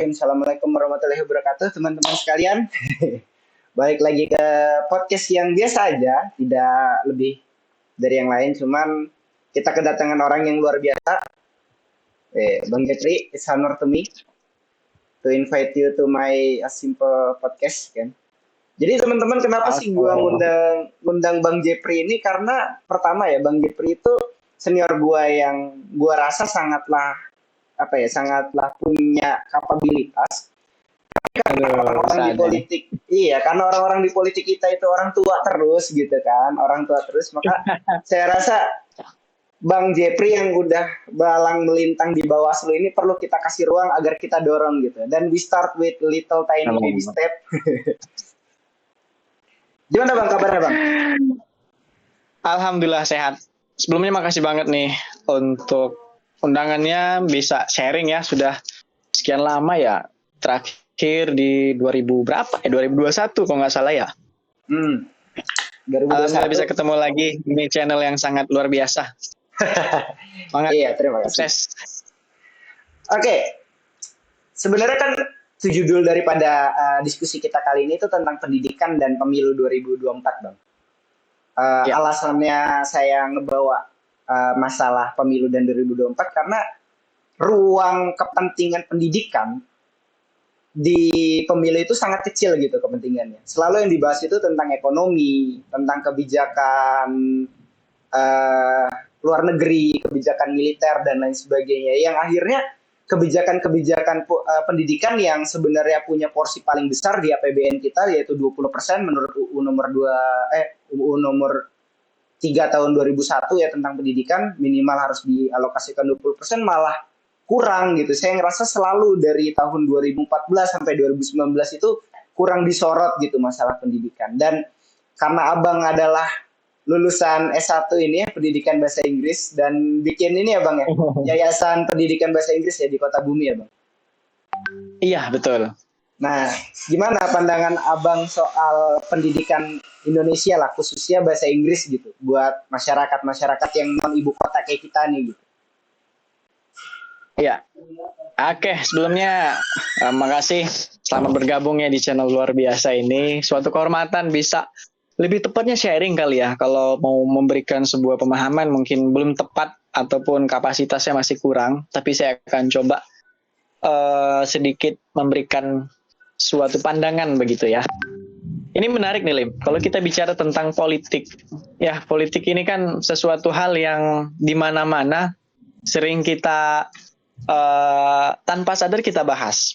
Assalamualaikum warahmatullahi wabarakatuh, teman-teman sekalian. Balik lagi ke podcast yang biasa aja, tidak lebih dari yang lain. Cuman kita kedatangan orang yang luar biasa. Bang Jeffrey, it's honor to me to invite you to my simple podcast, kan. Jadi teman-teman, kenapa sih gua ngundang Bang Jeffrey ini? Karena pertama ya, Bang Jeffrey itu senior gua yang gua rasa sangatlah punya kapabilitas. Karena orang-orang di politik, karena orang-orang di politik kita itu orang tua terus gitu kan, orang tua terus, maka saya rasa Bang Jeffrey yang udah balang melintang di Bawaslu ini perlu kita kasih ruang agar kita dorong gitu. Dan we start with little tiny baby step. Gimana Bang kabarnya Bang? Alhamdulillah sehat. Sebelumnya makasih banget nih untuk undangannya, bisa sharing ya, sudah sekian lama ya, terakhir di 2021 kalau nggak salah ya. 2021. Alhamdulillah bisa ketemu lagi, ini channel yang sangat luar biasa. Banget. Iya, terima kasih. Oke. Sebenarnya kan judul daripada diskusi kita kali ini itu tentang pendidikan dan pemilu 2024, Bang. Alasannya saya ngebawa masalah pemilu dan 2024 karena ruang kepentingan pendidikan di pemilu itu sangat kecil gitu kepentingannya. Selalu yang dibahas itu tentang ekonomi, tentang kebijakan luar negeri, kebijakan militer dan lain sebagainya. Yang akhirnya kebijakan-kebijakan pendidikan yang sebenarnya punya porsi paling besar di APBN kita, yaitu 20% menurut UU nomor 3 tahun 2001 ya tentang pendidikan, minimal harus dialokasikan 20%, malah kurang gitu. Saya ngerasa selalu dari tahun 2014 sampai 2019 itu kurang disorot gitu masalah pendidikan. Dan karena Abang adalah lulusan S1 ini ya, pendidikan bahasa Inggris, dan bikin ini ya Bang ya, Yayasan Pendidikan Bahasa Inggris ya di Kota Bumi ya Bang? Iya, betul. Nah, gimana pandangan Abang soal pendidikan Indonesia lah, khususnya bahasa Inggris gitu, buat masyarakat-masyarakat yang non ibu kota kayak kita nih gitu? Iya. Oke, sebelumnya makasih selamat bergabung ya di channel luar biasa ini. Suatu kehormatan bisa, lebih tepatnya sharing kali ya, kalau mau memberikan sebuah pemahaman mungkin belum tepat ataupun kapasitasnya masih kurang, tapi saya akan coba sedikit memberikan suatu pandangan begitu ya. Ini menarik nih Lim, kalau kita bicara tentang politik, ya politik ini kan sesuatu hal yang di mana-mana sering kita tanpa sadar kita bahas.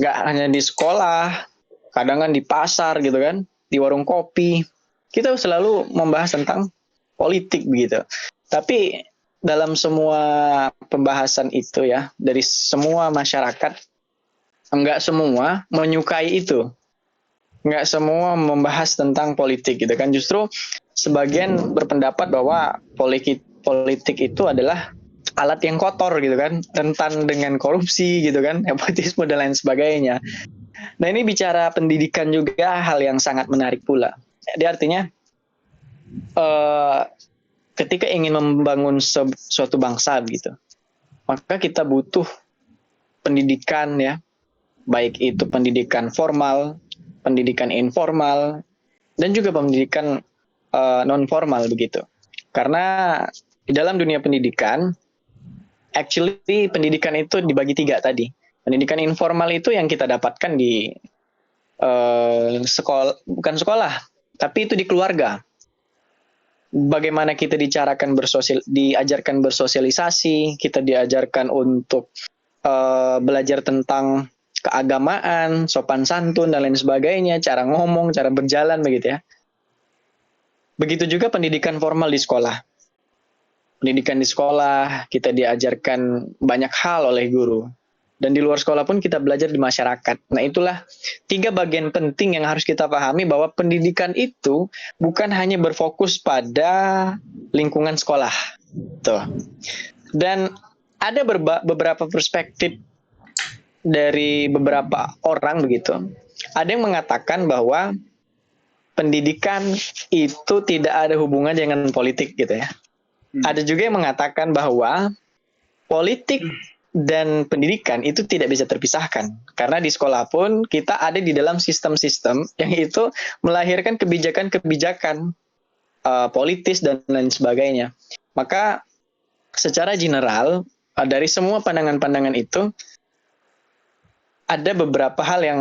Nggak hanya di sekolah, kadang kan di pasar gitu kan, di warung kopi, kita selalu membahas tentang politik begitu. Tapi dalam semua pembahasan itu ya, dari semua masyarakat, enggak semua menyukai itu. Enggak semua membahas tentang politik gitu kan. Justru sebagian berpendapat bahwa politik itu adalah alat yang kotor gitu kan, rentan dengan korupsi gitu kan, nepotisme dan lain sebagainya. Nah ini bicara pendidikan juga hal yang sangat menarik pula. Jadi artinya ketika ingin membangun suatu bangsa gitu, maka kita butuh pendidikan ya, baik itu pendidikan formal, pendidikan informal, dan juga pendidikan non formal begitu. Karena di dalam dunia pendidikan, actually pendidikan itu dibagi 3 tadi. Pendidikan informal itu yang kita dapatkan di bukan sekolah, tapi itu di keluarga. Bagaimana kita diajarkan bersosialisasi, kita diajarkan untuk belajar tentang keagamaan, sopan santun dan lain sebagainya, cara ngomong, cara berjalan begitu ya. Begitu juga pendidikan formal di sekolah. Pendidikan di sekolah kita diajarkan banyak hal oleh guru. Dan di luar sekolah pun kita belajar di masyarakat. Nah itulah 3 bagian penting yang harus kita pahami, bahwa pendidikan itu bukan hanya berfokus pada lingkungan sekolah. Tuh. Dan ada beberapa perspektif dari beberapa orang begitu. Ada yang mengatakan bahwa pendidikan itu tidak ada hubungan dengan politik gitu ya. Ada juga yang mengatakan bahwa politik dan pendidikan itu tidak bisa terpisahkan. Karena di sekolah pun kita ada di dalam sistem-sistem yang itu melahirkan kebijakan-kebijakan politis dan lain sebagainya. Maka secara general dari semua pandangan-pandangan itu ada beberapa hal yang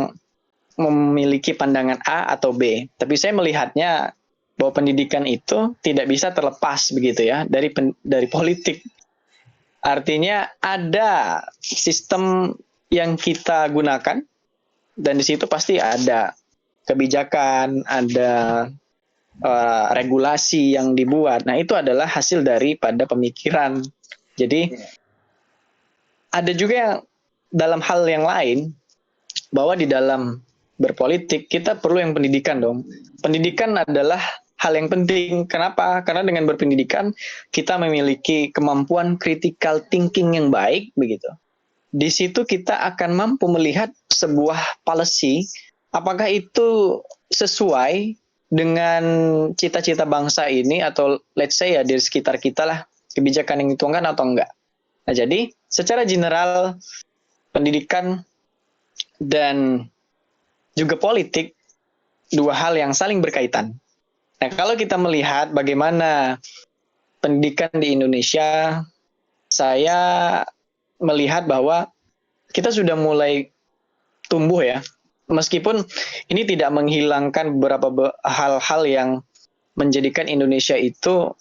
memiliki pandangan A atau B. Tapi saya melihatnya bahwa pendidikan itu tidak bisa terlepas begitu ya dari politik. Artinya ada sistem yang kita gunakan dan di situ pasti ada kebijakan, ada regulasi yang dibuat. Nah, itu adalah hasil daripada pemikiran. Jadi ada juga yang dalam hal yang lain bahwa di dalam berpolitik kita perlu yang pendidikan dong. Pendidikan adalah hal yang penting. Kenapa? Karena dengan berpendidikan kita memiliki kemampuan critical thinking yang baik begitu. Di situ kita akan mampu melihat sebuah policy apakah itu sesuai dengan cita-cita bangsa ini atau let's say ya di sekitar kita lah kebijakan yang dituangkan atau enggak. Nah, jadi secara general pendidikan dan juga politik dua hal yang saling berkaitan. Nah, kalau kita melihat bagaimana pendidikan di Indonesia, saya melihat bahwa kita sudah mulai tumbuh ya. Meskipun ini tidak menghilangkan beberapa hal-hal yang menjadikan Indonesia itu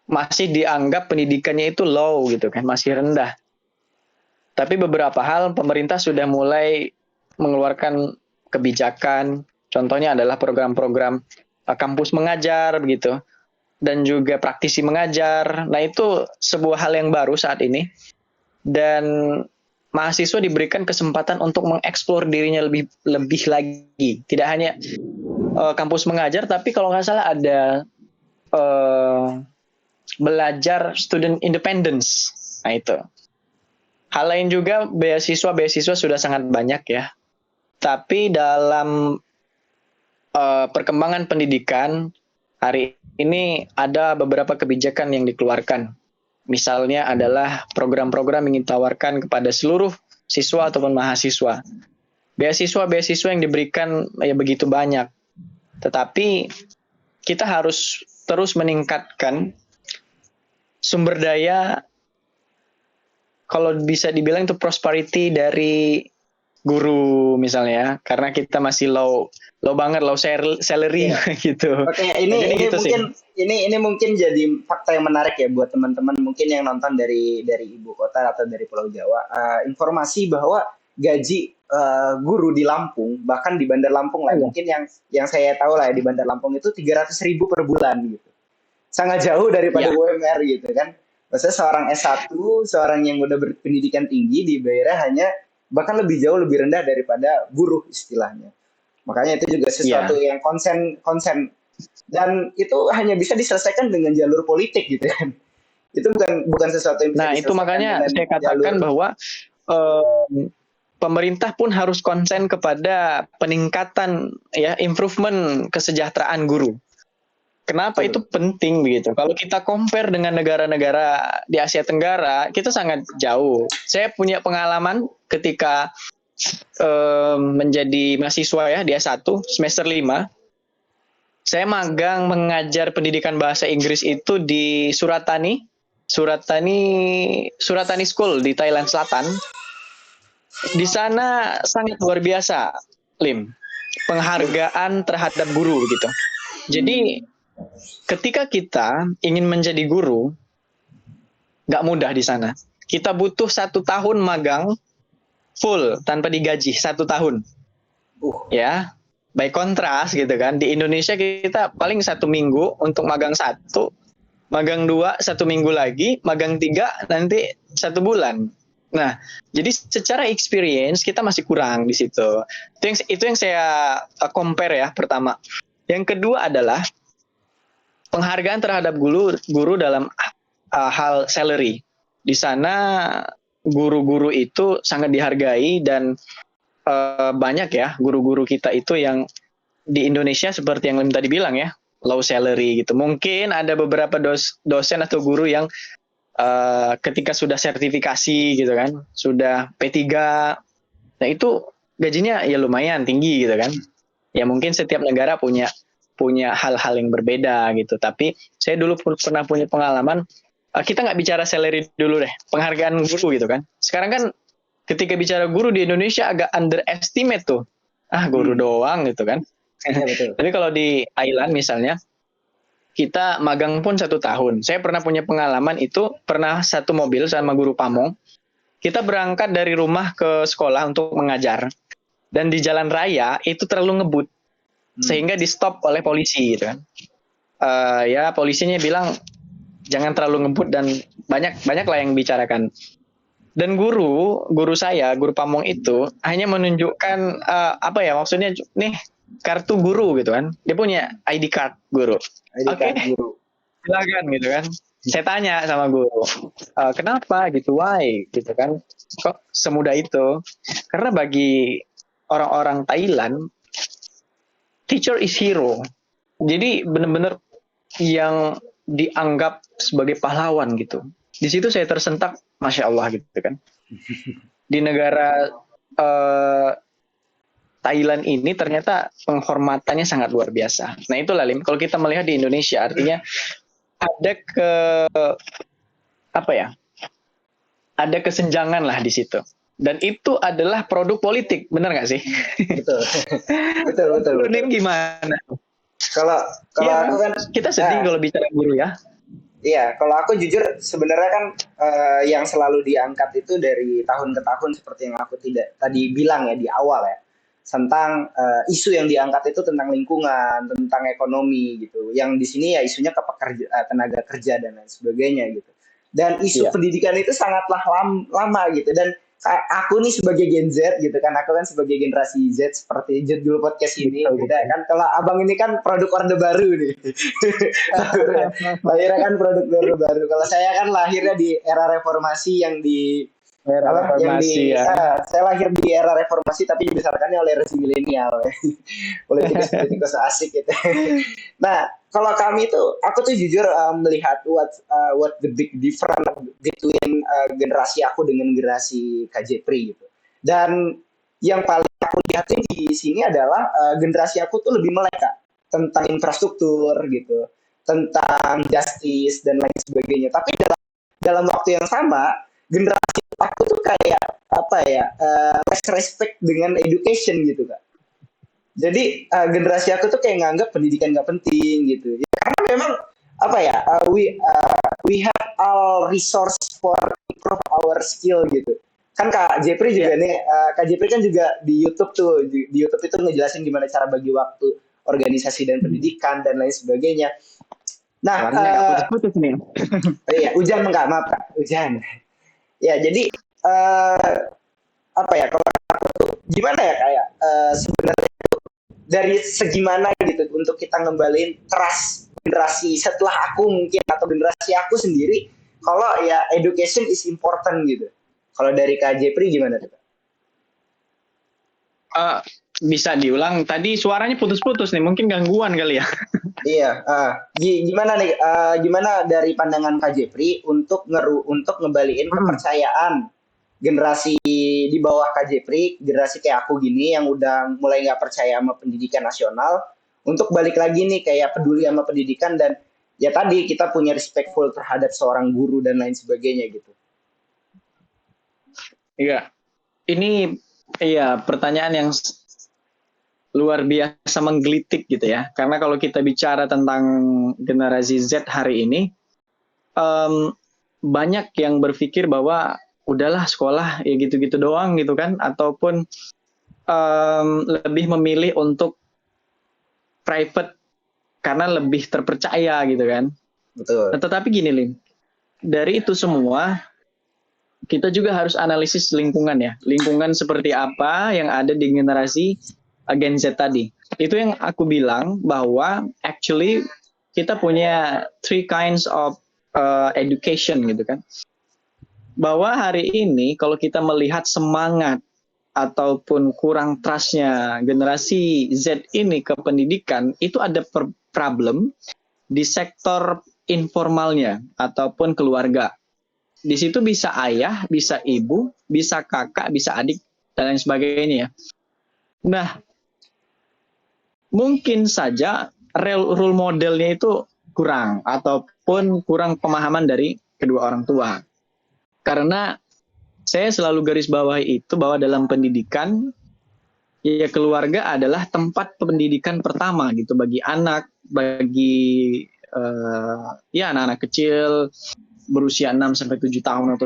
masih dianggap pendidikannya itu low gitu kan, masih rendah. Tapi beberapa hal pemerintah sudah mulai mengeluarkan kebijakan, contohnya adalah program-program kampus mengajar begitu, dan juga praktisi mengajar. Nah, itu sebuah hal yang baru saat ini, dan mahasiswa diberikan kesempatan untuk mengeksplor dirinya lebih lagi. Tidak hanya kampus mengajar, tapi kalau nggak salah ada belajar student independence. Nah, itu. Hal lain juga beasiswa sudah sangat banyak ya. Tapi dalam perkembangan pendidikan hari ini ada beberapa kebijakan yang dikeluarkan. Misalnya adalah program-program yang ditawarkan kepada seluruh siswa ataupun mahasiswa. Beasiswa yang diberikan ya begitu banyak. Tetapi kita harus terus meningkatkan sumber daya, kalau bisa dibilang itu prosperity dari guru misalnya, karena kita masih low salary gitu. Oke, ini gitu mungkin ini mungkin jadi fakta yang menarik ya buat teman-teman mungkin yang nonton dari ibu kota atau dari Pulau Jawa. Informasi bahwa gaji guru di Lampung, bahkan di Bandar Lampung lah, mungkin yang saya tahu lah ya, di Bandar Lampung itu 300.000 per bulan gitu. Sangat jauh daripada UMR gitu kan. Maksudnya seorang S1, seorang yang udah berpendidikan tinggi dibayarnya hanya bahkan lebih jauh lebih rendah daripada buruh istilahnya. Makanya itu juga sesuatu yang konsen dan itu hanya bisa diselesaikan dengan jalur politik gitu kan. Itu bukan sesuatu yang bisa Nah, itu makanya saya katakan bahwa pemerintah pun harus konsen kepada peningkatan ya, improvement kesejahteraan guru. Kenapa itu penting begitu? Kalau kita compare dengan negara-negara di Asia Tenggara, kita sangat jauh. Saya punya pengalaman ketika menjadi mahasiswa ya di S1 semester 5. Saya magang mengajar pendidikan bahasa Inggris itu di Suratani School di Thailand Selatan. Di sana sangat luar biasa, Lim. Penghargaan terhadap guru gitu. Jadi ketika kita ingin menjadi guru, nggak mudah di sana. Kita butuh 1 tahun magang full tanpa digaji 1 tahun. Ya, by kontras gitu kan. Di Indonesia kita paling 1 minggu untuk magang 1, magang 2 1 minggu lagi, magang 3 nanti 1 bulan. Nah, jadi secara experience kita masih kurang di situ. Itu yang saya compare ya pertama. Yang kedua adalah penghargaan terhadap guru dalam hal salary. Di sana guru-guru itu sangat dihargai dan banyak ya guru-guru kita itu yang di Indonesia seperti yang tadi bilang ya, low salary gitu. Mungkin ada beberapa dosen atau guru yang ketika sudah sertifikasi gitu kan, sudah P3, nah itu gajinya ya lumayan tinggi gitu kan. Ya mungkin setiap negara punya hal-hal yang berbeda gitu. Tapi saya dulu pernah punya pengalaman, kita nggak bicara salary dulu deh, penghargaan guru gitu kan. Sekarang kan ketika bicara guru di Indonesia agak underestimate tuh. Guru doang gitu kan. Ya, betul. Tapi kalau di Thailand misalnya, kita magang pun 1 tahun. Saya pernah punya pengalaman itu, pernah satu mobil sama guru pamong. Kita berangkat dari rumah ke sekolah untuk mengajar. Dan di jalan raya itu terlalu ngebut. Sehingga di stop oleh polisi gitu kan. Ya polisinya bilang jangan terlalu ngebut dan banyak lah yang bicarakan. Dan guru saya, guru pamong itu hanya menunjukkan maksudnya nih kartu guru gitu kan. Dia punya ID card guru. Oke, Guru. silakan gitu kan. Saya tanya sama guru, kenapa gitu, why gitu kan? Kok semudah itu? Karena bagi orang-orang Thailand, teacher is hero. Jadi benar-benar yang dianggap sebagai pahlawan gitu. Di situ saya tersentak, masya Allah gitu kan. Di negara Thailand ini ternyata penghormatannya sangat luar biasa. Nah itulah Lim, kalau kita melihat di Indonesia artinya ada kesenjangan lah di situ. Dan itu adalah produk politik, benar nggak sih? Betul. betul. Lim gimana? Kalau Iya, aku kan kita sedih kalau bicara guru ya. Iya, kalau aku jujur sebenarnya kan yang selalu diangkat itu dari tahun ke tahun seperti yang aku tadi bilang ya di awal ya, tentang isu yang diangkat itu tentang lingkungan, tentang ekonomi gitu. Yang di sini ya isunya ke tenaga kerja dan lain sebagainya gitu. Dan isu pendidikan itu sangatlah lama gitu. Dan aku nih sebagai Gen Z gitu kan, aku kan sebagai generasi Z seperti judul podcast ini, beda kan. Kalau abang ini kan produk orde baru nih, lahirnya kan produk orde baru. Kalau saya kan lahirnya di era reformasi yang di saya lahir di era reformasi tapi dibesarkannya oleh rezim milenial, politikus asik gitu. Nah, kalau kami tuh, aku tuh jujur melihat what the big difference between generasi aku dengan generasi KJPRI gitu. Dan yang paling aku lihat di sini adalah generasi aku tuh lebih melek tentang infrastruktur gitu, tentang justice dan lain sebagainya. Tapi dalam waktu yang sama, generasi aku tuh kayak less respect dengan education gitu Kak. Jadi generasi aku tuh kayak nganggap pendidikan nggak penting gitu. Ya, karena memang we have all resource for improve our skill gitu. Kan Kak Jepri juga nih, Kak Jepri kan juga di YouTube tuh, di YouTube itu ngejelasin gimana cara bagi waktu organisasi dan pendidikan dan lain sebagainya. Nah, putus-putus nih. Iya, hujan enggak, maaf Kak, hujan. Ya, jadi kalau aku tuh gimana ya kayak sebenarnya dari segi mana gitu untuk kita ngembaliin trust generasi setelah aku mungkin atau generasi aku sendiri kalau ya education is important gitu. Kalau dari Kak Jepri gimana tuh? Bisa diulang, tadi suaranya putus-putus nih, mungkin gangguan kali ya. Iya, gimana nih? Gimana dari pandangan Kak Jepri untuk ngembaliin kepercayaan generasi di bawah Kak Jepri, generasi kayak aku gini yang udah mulai nggak percaya sama pendidikan nasional, untuk balik lagi nih kayak peduli sama pendidikan dan ya tadi kita punya respectful terhadap seorang guru dan lain sebagainya gitu. Iya, ini pertanyaan yang luar biasa menggelitik gitu ya. Karena kalau kita bicara tentang generasi Z hari ini, banyak yang berpikir bahwa udahlah sekolah ya gitu-gitu doang gitu kan, ataupun lebih memilih untuk private karena lebih terpercaya gitu kan. Betul. Nah, tetapi gini Lim, dari itu semua kita juga harus analisis lingkungan ya. Lingkungan seperti apa yang ada di generasi Gen Z tadi. Itu yang aku bilang bahwa actually kita punya 3 kinds of education gitu kan. Bahwa hari ini kalau kita melihat semangat ataupun kurang trustnya generasi Z ini ke pendidikan, itu ada problem di sektor informalnya ataupun keluarga. Di situ bisa ayah, bisa ibu, bisa kakak, bisa adik, dan lain sebagainya ya. Nah, mungkin saja role modelnya itu kurang ataupun kurang pemahaman dari kedua orang tua. Karena saya selalu garis bawahi itu bahwa dalam pendidikan ya keluarga adalah tempat pendidikan pertama gitu bagi anak, bagi ya anak-anak kecil berusia 6 sampai 7 tahun atau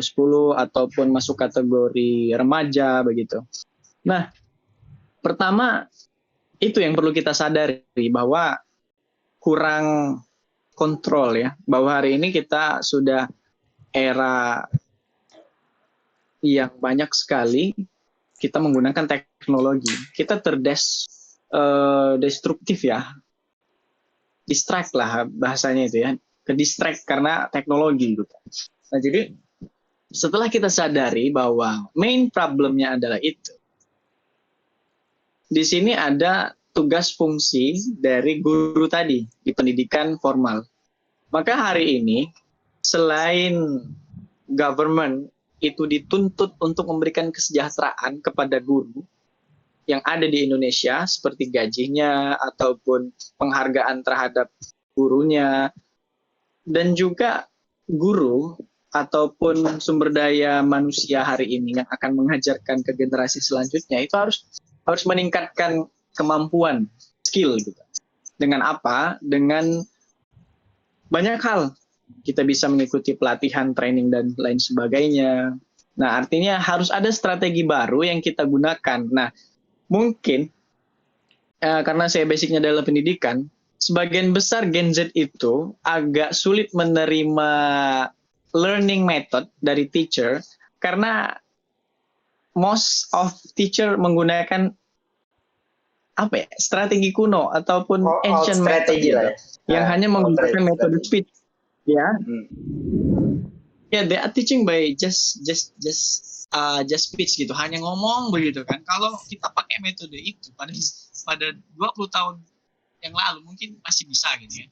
10 ataupun masuk kategori remaja begitu. Nah, pertama itu yang perlu kita sadari bahwa kurang kontrol ya, bahwa hari ini kita sudah era yang banyak sekali kita menggunakan teknologi. Kita destruktif ya, distract lah bahasanya itu ya, ke distract karena teknologi gitu. Nah jadi setelah kita sadari bahwa main problemnya adalah itu, di sini ada tugas fungsi dari guru tadi di pendidikan formal. Maka hari ini selain government itu dituntut untuk memberikan kesejahteraan kepada guru yang ada di Indonesia seperti gajinya ataupun penghargaan terhadap gurunya, dan juga guru ataupun sumber daya manusia hari ini yang akan mengajarkan ke generasi selanjutnya itu harus meningkatkan kemampuan skill gitu. Dengan apa? Dengan banyak hal. Kita bisa mengikuti pelatihan, training dan lain sebagainya. Nah, artinya harus ada strategi baru yang kita gunakan. Nah, mungkin karena saya basicnya dalam pendidikan, sebagian besar Gen Z itu agak sulit menerima learning method dari teacher karena most of teacher menggunakan apa ya, strategi kuno ataupun ancient method gitu, yang hanya menggunakan metode speech ya. Ya, they are teaching by just speech gitu, hanya ngomong begitu kan. Kalau kita pakai metode itu pada 20 tahun yang lalu mungkin masih bisa gitu ya.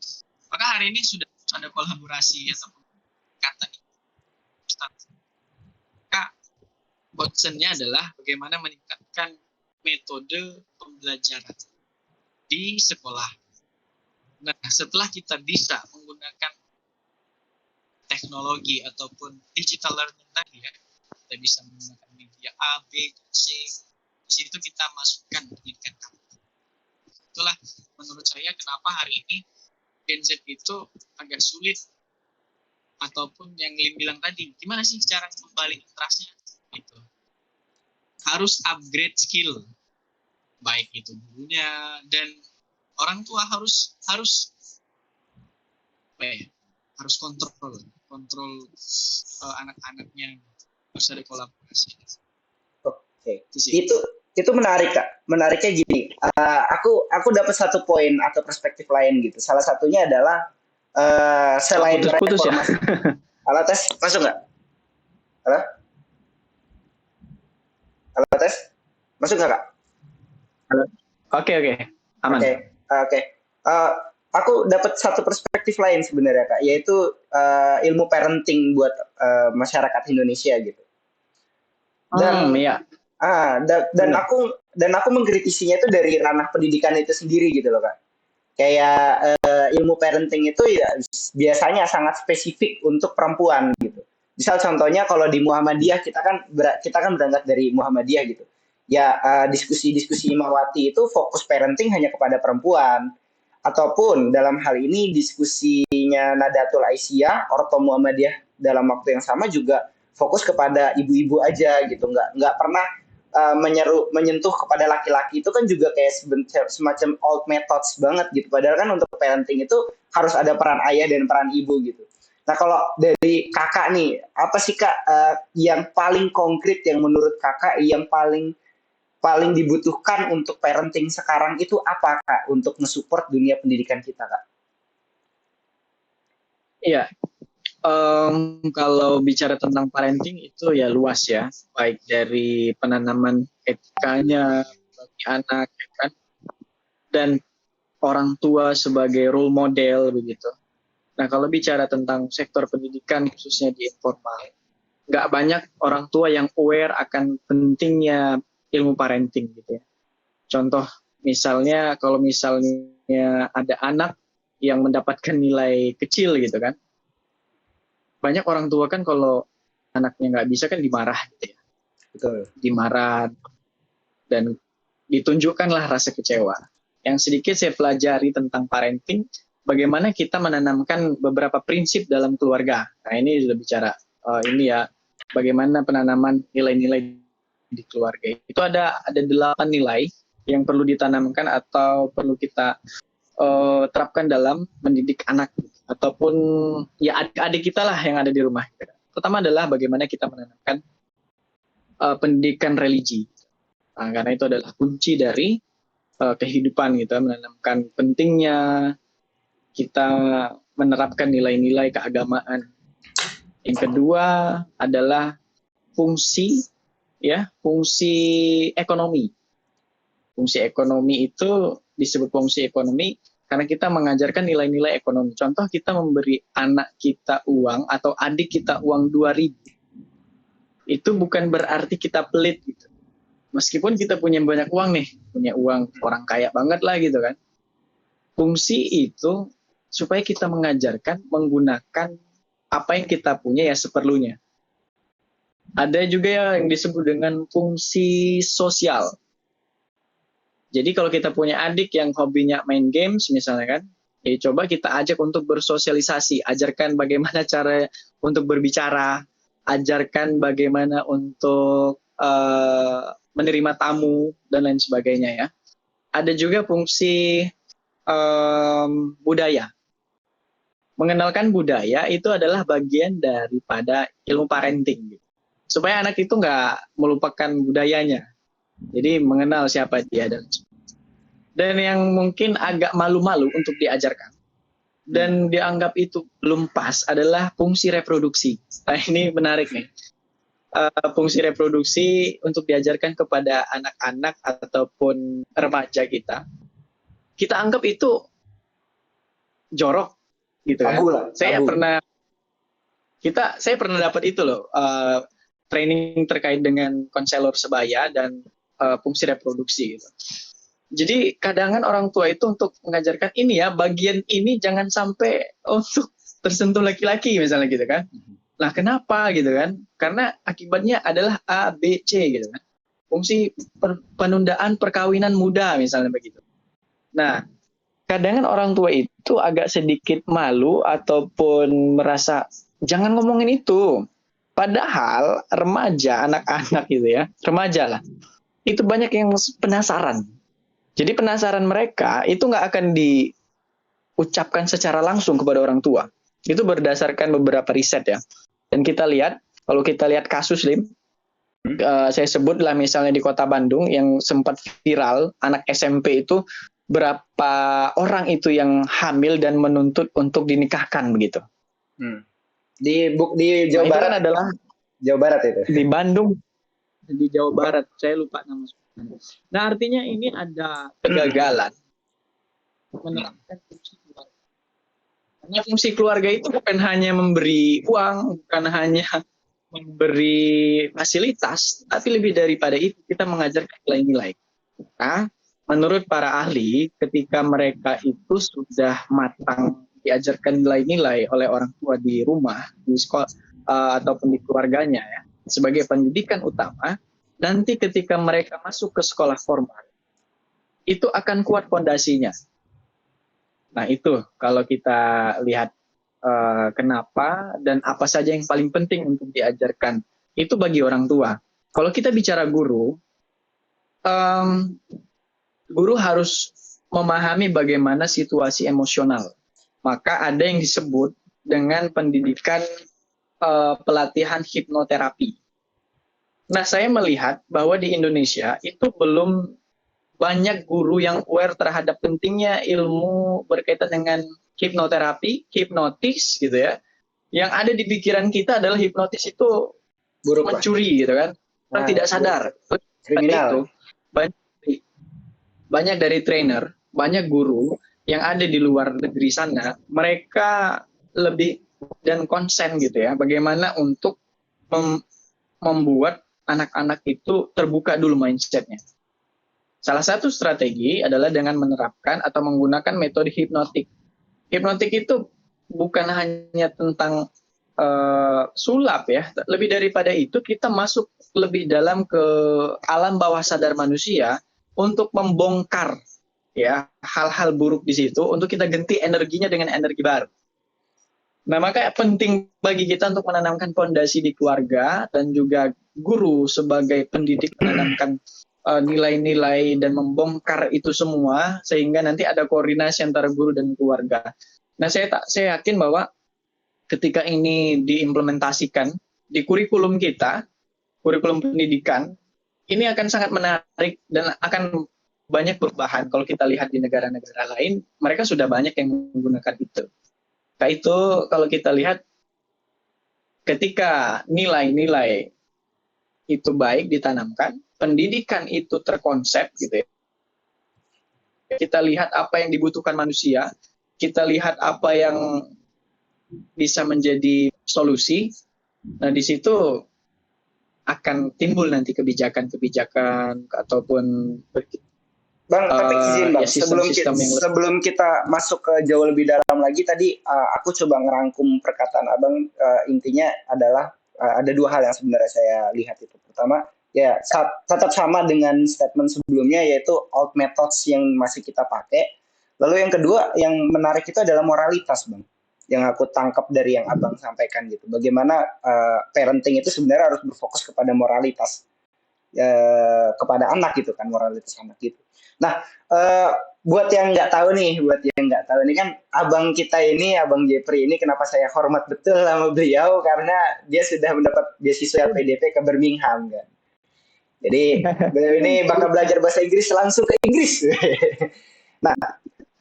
Maka hari ini sudah ada kolaborasi ataupun kata concernnya adalah bagaimana meningkatkan metode pembelajaran di sekolah. Nah, setelah kita bisa menggunakan teknologi ataupun digital learning tadi ya, kita bisa menggunakan media A, B, C. Di situ kita masukkan pendidikan kamu. Itulah menurut saya kenapa hari ini Gen Z itu agak sulit, ataupun yang Lim bilang tadi, gimana sih cara membalik trust-nya? Gitu. Harus upgrade skill, baik itu gurunya dan orang tua harus kontrol anak-anaknya, harus ada kolaborasi. Oke. Itu menarik Kak. Menariknya gini, aku dapat satu poin atau perspektif lain gitu. Salah satunya adalah selain putus ya. Halo tes, masuk nggak? Halo? Halo tes, masuk nggak Kak? Halo. Oke, aman. Oke. Aku dapat satu perspektif lain sebenarnya Kak, yaitu ilmu parenting buat masyarakat Indonesia gitu. Dan iya. Dan aku mengkritisinya itu dari ranah pendidikan itu sendiri gitu loh Kak. Kayak ilmu parenting itu ya biasanya sangat spesifik untuk perempuan gitu. Misal contohnya kalau di Muhammadiyah kita kan berangkat dari Muhammadiyah gitu. Ya diskusi-diskusi Imawati itu fokus parenting hanya kepada perempuan. Ataupun dalam hal ini diskusinya Nadatul Aisyah, Orto Muhammadiyah dalam waktu yang sama juga fokus kepada ibu-ibu aja gitu, nggak pernah menyentuh kepada laki-laki. Itu kan juga kayak semacam old methods banget gitu. Padahal kan untuk parenting itu harus ada peran ayah dan peran ibu gitu. Nah kalau dari kakak nih, apa sih Kak yang paling konkret yang menurut kakak yang paling dibutuhkan untuk parenting sekarang itu apa Kak untuk nge-support dunia pendidikan kita Kak? Iya, kalau bicara tentang parenting itu ya luas ya, baik dari penanaman etikanya bagi anak ya kan, dan orang tua sebagai role model begitu. Nah kalau bicara tentang sektor pendidikan khususnya di informal, nggak banyak orang tua yang aware akan pentingnya ilmu parenting gitu ya. Contoh misalnya kalau misalnya ada anak yang mendapatkan nilai kecil gitu kan, banyak orang tua kan kalau anaknya nggak bisa kan dimarah gitu ya, Betul. dimarah dan ditunjukkanlah rasa kecewa. Yang sedikit saya pelajari tentang parenting, bagaimana kita menanamkan beberapa prinsip dalam keluarga. Nah ini sudah bicara ini ya, bagaimana penanaman nilai-nilai di keluarga. Itu ada 8 nilai yang perlu ditanamkan atau perlu kita terapkan dalam mendidik anak ataupun ya adik-adik kita lah yang ada di rumah. Pertama adalah bagaimana kita menanamkan pendidikan religi. Nah, karena itu adalah kunci dari kehidupan gitu, menanamkan pentingnya kita menerapkan nilai-nilai keagamaan. Yang kedua adalah fungsi ekonomi. Fungsi ekonomi itu disebut fungsi ekonomi karena kita mengajarkan nilai-nilai ekonomi. Contoh kita memberi anak kita uang atau adik kita uang 2.000. Itu bukan berarti kita pelit gitu. Meskipun kita punya banyak uang nih, punya uang orang kaya banget lah gitu kan. Fungsi itu supaya kita mengajarkan menggunakan apa yang kita punya ya seperlunya. Ada juga yang disebut dengan fungsi sosial. Jadi kalau kita punya adik yang hobinya main games misalnya kan, ya coba kita ajak untuk bersosialisasi, ajarkan bagaimana cara untuk berbicara, ajarkan bagaimana untuk menerima tamu dan lain sebagainya ya. Ada juga fungsi budaya. Mengenalkan budaya itu adalah bagian daripada ilmu parenting. Supaya anak itu nggak melupakan budayanya. Jadi mengenal siapa dia dan yang mungkin agak malu-malu untuk diajarkan dan dianggap itu belum pas adalah fungsi reproduksi. Nah ini menarik nih. Fungsi reproduksi untuk diajarkan kepada anak-anak ataupun remaja kita. Kita anggap itu jorok gitu kan. Tabu lah. Saya Tabu. pernah dapat itu loh, training terkait dengan konselor sebaya dan fungsi reproduksi gitu. Jadi kadang orang tua itu untuk mengajarkan ini ya, bagian ini jangan sampai untuk tersentuh laki-laki misalnya gitu kan. Nah kenapa gitu kan? Karena akibatnya adalah A, B, C gitu kan. Fungsi penundaan perkawinan muda misalnya begitu. Nah kadang orang tua itu agak sedikit malu ataupun merasa jangan ngomongin itu. Padahal remaja, anak-anak gitu ya, remaja lah. Itu banyak yang penasaran. Jadi penasaran mereka itu nggak akan diucapkan secara langsung kepada orang tua. Itu berdasarkan beberapa riset ya. Dan kita lihat, kalau kita lihat kasus Lim, saya sebutlah misalnya di Kota Bandung yang sempat viral, anak SMP itu berapa orang itu yang hamil dan menuntut untuk dinikahkan begitu. Di Jawa Barat kan adalah Jawa Barat itu. Di Bandung, di Jawa Barat, saya lupa nama. Nah artinya ini ada kegagalan menerapkan fungsi keluarga. Karena fungsi keluarga itu bukan hanya memberi uang, bukan hanya memberi fasilitas, tapi lebih daripada itu kita mengajarkan nilai-nilai. Nah, menurut para ahli, ketika mereka itu sudah matang diajarkan nilai-nilai oleh orang tua di rumah, di sekolah ataupun di keluarganya ya, sebagai pendidikan utama, nanti ketika mereka masuk ke sekolah formal, itu akan kuat fondasinya. Nah itu kalau kita lihat kenapa dan apa saja yang paling penting untuk diajarkan, itu bagi orang tua. Kalau kita bicara guru, guru harus memahami bagaimana situasi emosional. Maka ada yang disebut dengan pendidikan pelatihan hipnoterapi. Nah, saya melihat bahwa di Indonesia itu belum banyak guru yang aware terhadap pentingnya ilmu berkaitan dengan hipnoterapi, hipnotis gitu ya. Yang ada di pikiran kita adalah hipnotis itu buruk mencuri gitu kan. Orang tidak sadar. Kriminal. Itu banyak dari trainer, banyak guru yang ada di luar negeri sana, mereka lebih dan konsen gitu ya, bagaimana untuk membuat anak-anak itu terbuka dulu mindsetnya. Salah satu strategi adalah dengan menerapkan atau menggunakan metode hipnotik. Hipnotik itu bukan hanya tentang sulap ya, lebih daripada itu kita masuk lebih dalam ke alam bawah sadar manusia untuk membongkar ya hal-hal buruk di situ untuk kita ganti energinya dengan energi baru. Nah, maka penting bagi kita untuk menanamkan fondasi di keluarga dan juga guru sebagai pendidik menanamkan nilai-nilai dan membongkar itu semua sehingga nanti ada koordinasi antara guru dan keluarga. Nah, saya yakin bahwa ketika ini diimplementasikan di kurikulum kita, kurikulum pendidikan, ini akan sangat menarik dan akan banyak perubahan. Kalau kita lihat di negara-negara lain, mereka sudah banyak yang menggunakan itu. Nah, itu kalau kita lihat ketika nilai-nilai itu baik ditanamkan, pendidikan itu terkonsep gitu ya. Kita lihat apa yang dibutuhkan manusia, kita lihat apa yang bisa menjadi solusi. Nah, di situ akan timbul nanti kebijakan-kebijakan ataupun Bang, tapi izin Bang, ya sistem-sistem yang sebelum kita masuk ke jauh lebih dalam lagi, tadi aku coba ngerangkum perkataan Abang, intinya adalah ada dua hal yang sebenarnya saya lihat itu. Pertama, ya tetap sama dengan statement sebelumnya, yaitu old methods yang masih kita pakai. Lalu yang kedua, yang menarik itu adalah moralitas, Bang. Yang aku tangkap dari yang Abang sampaikan gitu. Bagaimana parenting itu sebenarnya harus berfokus kepada moralitas. Kepada anak gitu kan, moralitas anak gitu. Nah, buat yang nggak tahu nih, kan abang kita ini, Abang Jeffrey ini, kenapa saya hormat betul sama beliau karena dia sudah mendapat beasiswa LPDP ke Birmingham kan. Jadi beliau ini bakal belajar bahasa Inggris langsung ke Inggris. Nah,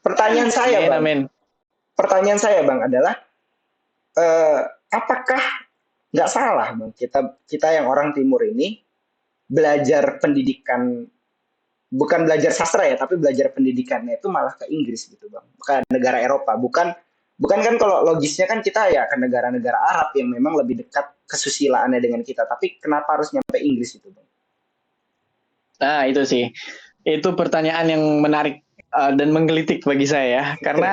pertanyaan saya bang adalah apakah nggak salah bang kita yang orang Timur ini belajar pendidikan, bukan belajar sastra ya, tapi belajar pendidikannya itu malah ke Inggris gitu bang, ke negara Eropa, bukan bukan kan, kalau logisnya kan kita ya ke negara-negara Arab yang memang lebih dekat kesusilaannya dengan kita, tapi kenapa harus nyampe Inggris itu bang? Nah, itu sih, itu pertanyaan yang menarik dan menggelitik bagi saya ya, karena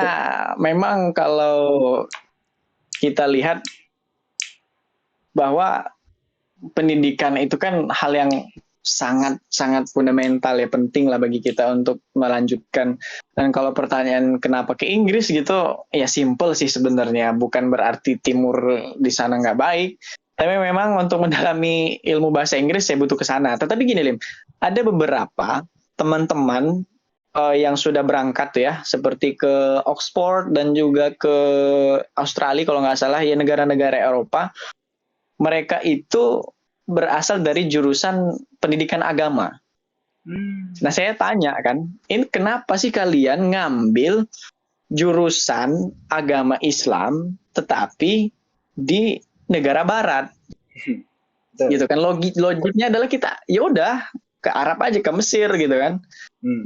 memang kalau kita lihat bahwa pendidikan itu kan hal yang sangat fundamental ya, penting lah bagi kita untuk melanjutkan. Dan kalau pertanyaan kenapa ke Inggris gitu, ya simple sih sebenarnya, bukan berarti Timur di sana nggak baik, tapi memang untuk mendalami ilmu bahasa Inggris saya butuh ke sana. Tetapi gini Lim, ada beberapa teman-teman yang sudah berangkat ya, seperti ke Oxford dan juga ke Australia kalau nggak salah ya, negara-negara Eropa, mereka itu berasal dari jurusan pendidikan agama. Nah, saya tanya kan, ini kenapa sih kalian ngambil jurusan agama Islam tetapi di negara barat? Gitu kan, logiknya adalah kita ya udah ke Arab aja, ke Mesir gitu kan.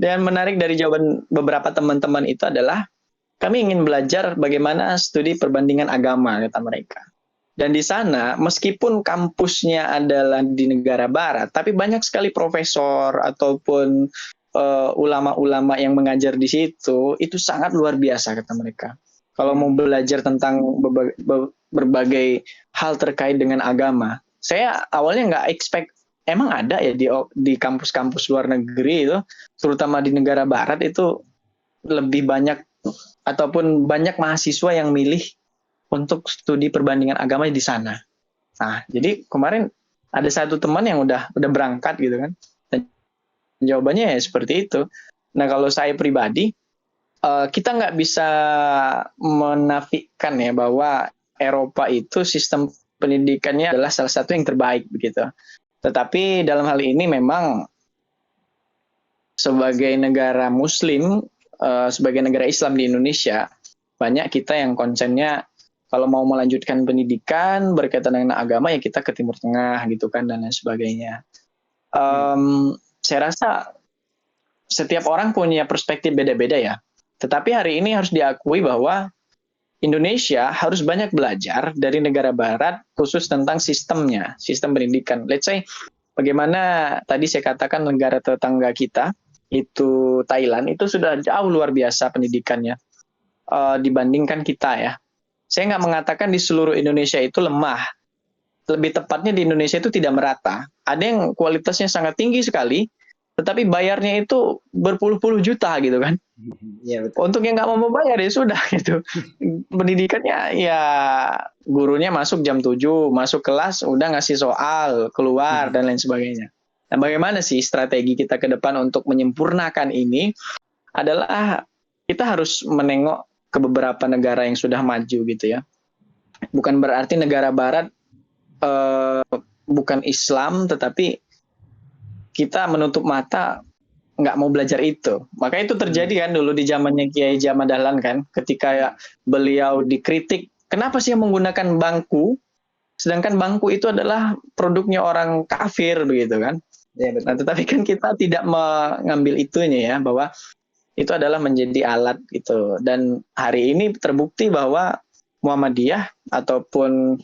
Dan menarik dari jawaban beberapa teman-teman itu adalah kami ingin belajar bagaimana studi perbandingan agama, kata mereka. Dan di sana, meskipun kampusnya adalah di negara barat, tapi banyak sekali profesor ataupun ulama-ulama yang mengajar di situ, itu sangat luar biasa, kata mereka. Kalau mau belajar tentang berbagai hal terkait dengan agama, saya awalnya nggak expect, emang ada ya di kampus-kampus luar negeri itu, terutama di negara barat itu lebih banyak ataupun banyak mahasiswa yang milih untuk studi perbandingan agama di sana. Nah, jadi kemarin ada satu teman yang udah berangkat gitu kan. Dan jawabannya ya seperti itu. Nah, kalau saya pribadi, kita nggak bisa menafikan ya bahwa Eropa itu sistem pendidikannya adalah salah satu yang terbaik begitu. Tetapi dalam hal ini memang sebagai negara Muslim, sebagai negara Islam di Indonesia, banyak kita yang konsennya kalau mau melanjutkan pendidikan berkaitan dengan agama ya kita ke Timur Tengah gitu kan, dan lain sebagainya. Saya rasa setiap orang punya perspektif beda-beda ya. Tetapi hari ini harus diakui bahwa Indonesia harus banyak belajar dari negara barat khusus tentang sistemnya, sistem pendidikan. Let's say bagaimana tadi saya katakan negara tetangga kita itu Thailand itu sudah jauh luar biasa pendidikannya dibandingkan kita ya. Saya nggak mengatakan di seluruh Indonesia itu lemah. Lebih tepatnya di Indonesia itu tidak merata. Ada yang kualitasnya sangat tinggi sekali, tetapi bayarnya itu berpuluh-puluh juta gitu kan. Iya betul. Untuk yang nggak mau bayar ya sudah gitu. Pendidikannya ya gurunya masuk jam 7, masuk kelas udah ngasih soal, keluar dan lain sebagainya. Nah, bagaimana sih strategi kita ke depan untuk menyempurnakan ini adalah kita harus menengok ke beberapa negara yang sudah maju gitu ya. Bukan berarti negara barat bukan Islam, tetapi kita menutup mata nggak mau belajar itu. Maka itu terjadi kan dulu di zamannya Kiai Haji Dahlan kan, ketika beliau dikritik, kenapa sih menggunakan bangku, sedangkan bangku itu adalah produknya orang kafir begitu kan. Ya, betul. Nah, tetapi kan kita tidak mengambil itunya ya, bahwa itu adalah menjadi alat gitu. Dan hari ini terbukti bahwa Muhammadiyah ataupun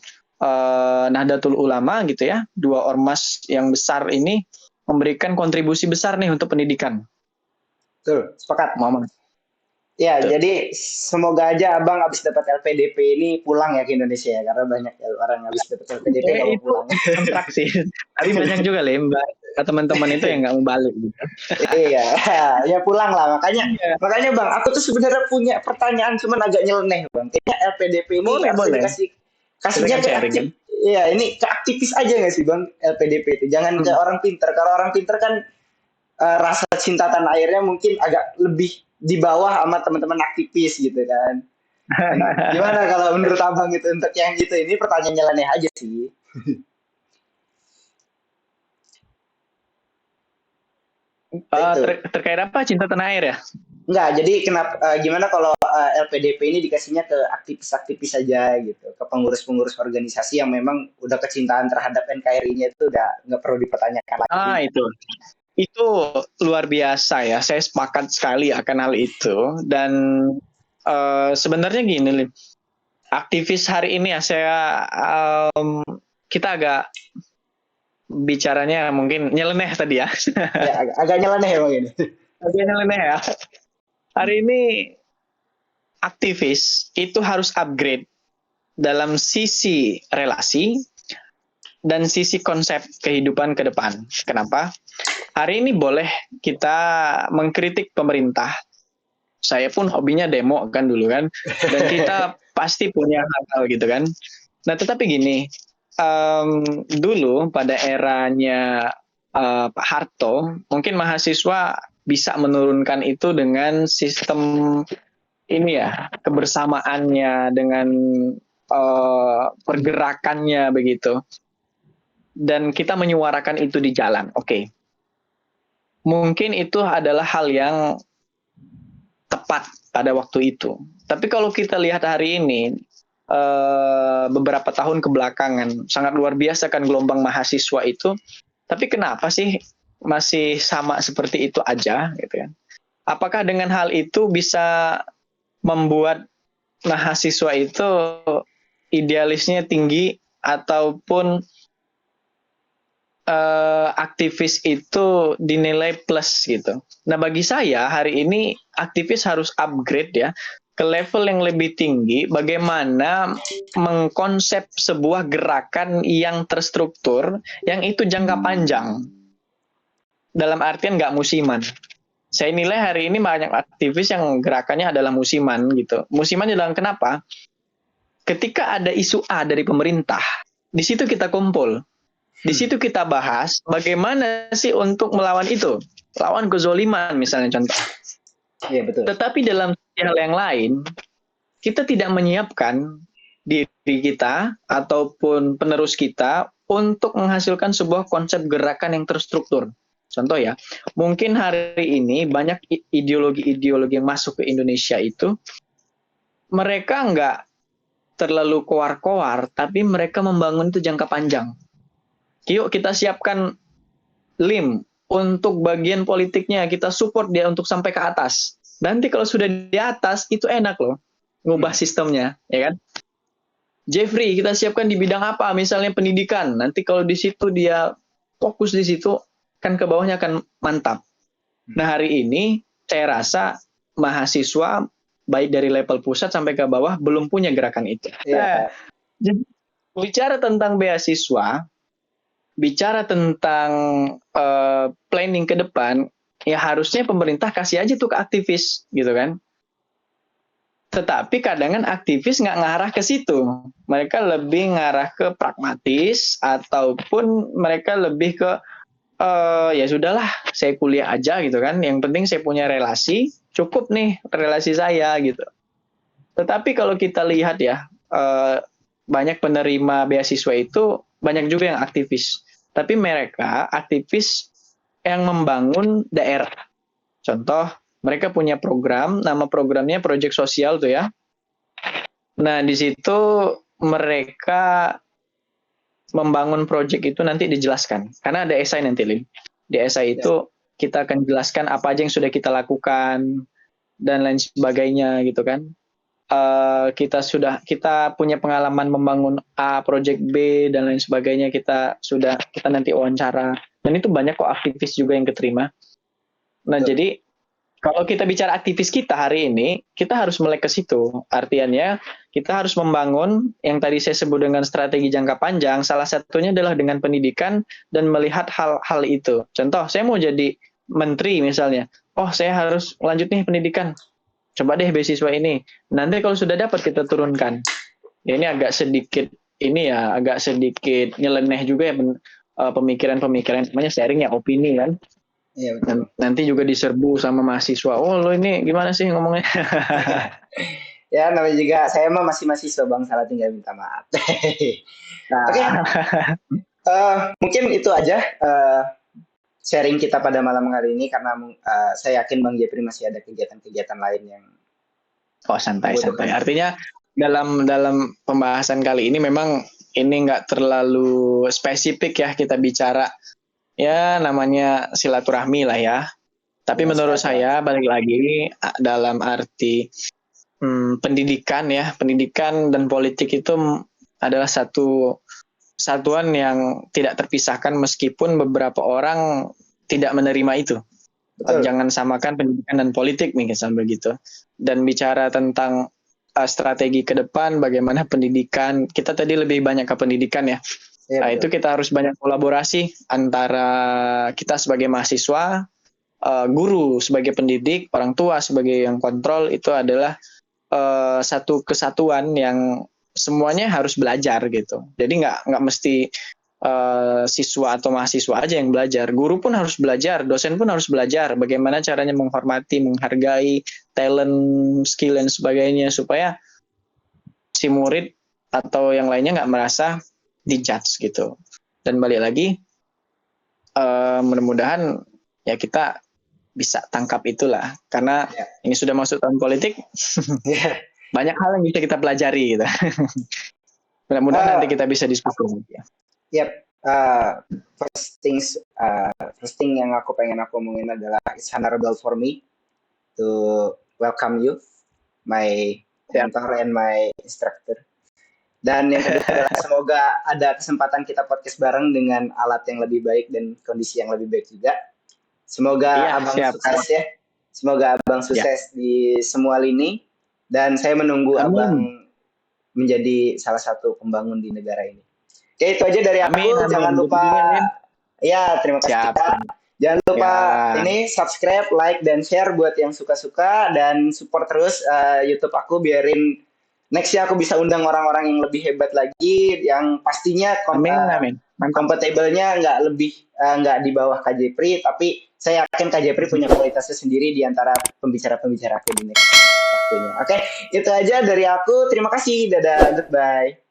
Nahdlatul Ulama gitu ya, dua ormas yang besar ini memberikan kontribusi besar nih untuk pendidikan. Betul, sepakat. Muhammad. Ya, jadi semoga aja Abang habis dapat LPDP ini pulang ya ke Indonesia ya, karena banyak orang habis dapat LPDP nggak mau Itu pulang. kontrak sih. Tapi banyak juga Mbak, teman-teman itu yang nggak mau balik gitu. Iya, ya pulang lah. Makanya Bang, aku tuh sebenarnya punya pertanyaan cuman agak nyeleneh Bang. Kayaknya LPDP ini Boleh. kasihnya ke aktif. Iya, ini ke aktivis aja nggak sih Bang LPDP itu? Jangan ke orang pinter. Kalau orang pinter kan rasa cinta tanah airnya mungkin agak lebih di bawah sama teman-teman aktivis gitu kan. Gimana kalau menurut Abang itu untuk yang gitu? Ini pertanyaan nyeleneh aja sih. Terkait apa cinta tanah air ya? Enggak, jadi kenapa gimana kalau LPDP ini dikasihnya ke aktivis-aktivis saja gitu, ke pengurus-pengurus organisasi yang memang udah kecintaan terhadap NKRI-nya itu udah nggak perlu dipertanyakan lagi. Itu luar biasa ya. Saya sepakat sekali akan hal itu. Dan sebenarnya gini, Lim. Aktivis hari ini ya kita agak bicaranya mungkin nyeleneh tadi ya. Ya agak nyeleneh ya Bang ini. Agak nyeleneh ya. Hari ini aktivis itu harus upgrade dalam sisi relasi dan sisi konsep kehidupan ke depan. Kenapa? Hari ini boleh kita mengkritik pemerintah. Saya pun hobinya demo kan dulu kan. Dan kita pasti punya hal-hal gitu kan. Nah tetapi gini, dulu pada eranya Pak Harto, mungkin mahasiswa bisa menurunkan itu dengan sistem ini ya, kebersamaannya, dengan pergerakannya begitu. Dan kita menyuarakan itu di jalan. Oke. Mungkin itu adalah hal yang tepat pada waktu itu. Tapi kalau kita lihat hari ini, beberapa tahun kebelakangan, sangat luar biasa kan gelombang mahasiswa itu. Tapi kenapa sih masih sama seperti itu aja gitu kan? Apakah dengan hal itu bisa membuat mahasiswa itu idealisnya tinggi ataupun aktivis itu dinilai plus gitu. Nah bagi saya hari ini aktivis harus upgrade ya ke level yang lebih tinggi, bagaimana mengkonsep sebuah gerakan yang terstruktur, yang itu jangka panjang. Dalam artian nggak musiman. Saya nilai hari ini banyak aktivis yang gerakannya adalah musiman gitu. Musiman dalam kenapa? Ketika ada isu A dari pemerintah, di situ kita kumpul. Di situ kita bahas bagaimana sih untuk melawan itu. Lawan kezoliman misalnya contoh. Iya betul. Tetapi dalam hal yang lain, kita tidak menyiapkan diri kita ataupun penerus kita untuk menghasilkan sebuah konsep gerakan yang terstruktur. Contoh ya, mungkin hari ini banyak ideologi-ideologi yang masuk ke Indonesia itu, mereka nggak terlalu koar-koar, tapi mereka membangun itu jangka panjang. Yuk kita siapkan Lim untuk bagian politiknya, kita support dia untuk sampai ke atas. Nanti kalau sudah di atas, itu enak loh. ngubah sistemnya, ya kan? Jeffrey, kita siapkan di bidang apa? Misalnya pendidikan. Nanti kalau di situ dia fokus di situ, kan ke bawahnya akan mantap. Nah, hari ini saya rasa mahasiswa baik dari level pusat sampai ke bawah belum punya gerakan itu. Nah, jadi bicara tentang beasiswa, bicara tentang planning ke depan, ya harusnya pemerintah kasih aja tuh ke aktivis, gitu kan? Tetapi kadang kan aktivis nggak ngarah ke situ. Mereka lebih ngarah ke pragmatis ataupun mereka lebih ke ya sudahlah, saya kuliah aja gitu kan. Yang penting saya punya relasi, cukup nih relasi saya gitu. Tetapi kalau kita lihat ya, banyak penerima beasiswa itu banyak juga yang aktivis. Tapi mereka aktivis yang membangun daerah. Contoh, mereka punya program, nama programnya Project Sosial tuh ya. Nah, di situ mereka membangun project itu nanti dijelaskan. Karena ada esai nanti, Lim. Di esai itu kita akan jelaskan apa aja yang sudah kita lakukan dan lain sebagainya gitu kan. Kita punya pengalaman membangun A, project B dan lain sebagainya, kita nanti wawancara. Dan itu banyak kok aktivis juga yang keterima. Nah, jadi kalau kita bicara aktivis kita hari ini, kita harus melek ke situ. Artinya, kita harus membangun yang tadi saya sebut dengan strategi jangka panjang. Salah satunya adalah dengan pendidikan dan melihat hal-hal itu. Contoh, saya mau jadi menteri misalnya. Oh, saya harus lanjut nih pendidikan. Coba deh beasiswa ini. Nanti kalau sudah dapat kita turunkan. Ya, ini agak sedikit nyeleneh juga ya pemikiran-pemikiran. Namanya sharing ya, opini kan. Iya, betul. Nanti juga diserbu sama mahasiswa. Oh, lo ini gimana sih ngomongnya? Ya, namanya juga saya mah masih mahasiswa Bang, salah tinggal minta maaf. Nah, Oke. Mungkin itu aja sharing kita pada malam hari ini karena saya yakin Bang Jepri masih ada kegiatan-kegiatan lain yang santai. Artinya dalam pembahasan kali ini memang ini nggak terlalu spesifik ya kita bicara. Ya, namanya silaturahmi lah ya. Tapi menurut saya, balik lagi, dalam arti pendidikan dan politik itu adalah satu satuan yang tidak terpisahkan meskipun beberapa orang tidak menerima itu. Betul. Jangan samakan pendidikan dan politik, misalnya begitu. Dan bicara tentang strategi ke depan, bagaimana pendidikan, kita tadi lebih banyak ke pendidikan ya. Nah, itu kita harus banyak kolaborasi antara kita sebagai mahasiswa, guru sebagai pendidik, orang tua sebagai yang kontrol. Itu adalah satu kesatuan yang semuanya harus belajar gitu. Jadi nggak mesti siswa atau mahasiswa aja yang belajar. Guru pun harus belajar, dosen pun harus belajar bagaimana caranya menghormati, menghargai talent, skill dan sebagainya supaya si murid atau yang lainnya nggak merasa dijudge gitu. Dan balik lagi, mudah-mudahan ya kita bisa tangkap itulah, karena ini sudah masuk tahun politik. Banyak hal yang bisa kita pelajari gitu. Mudah-mudahan nanti kita bisa diskusi. Yep. First thing yang aku pengen omongin adalah it's honorable for me to welcome you, my mentor and my instructor. Dan yang kedua adalah semoga ada kesempatan kita podcast bareng dengan alat yang lebih baik dan kondisi yang lebih baik juga. Semoga Abang sukses ya. Semoga Abang sukses di semua lini. Dan saya menunggu Abang menjadi salah satu pembangun di negara ini. Oke, itu aja dari aku. Jangan lupa. Ya, terima kasih kita. Jangan lupa ini subscribe, like, dan share buat yang suka-suka. Dan support terus YouTube aku biarin next-nya aku bisa undang orang-orang yang lebih hebat lagi, yang pastinya compatible-nya nggak di bawah Kak Jepri, tapi saya yakin Kak Jepri punya kualitasnya sendiri di antara pembicara-pembicara aku di next waktunya. Oke, itu aja dari aku. Terima kasih. Dadah, goodbye.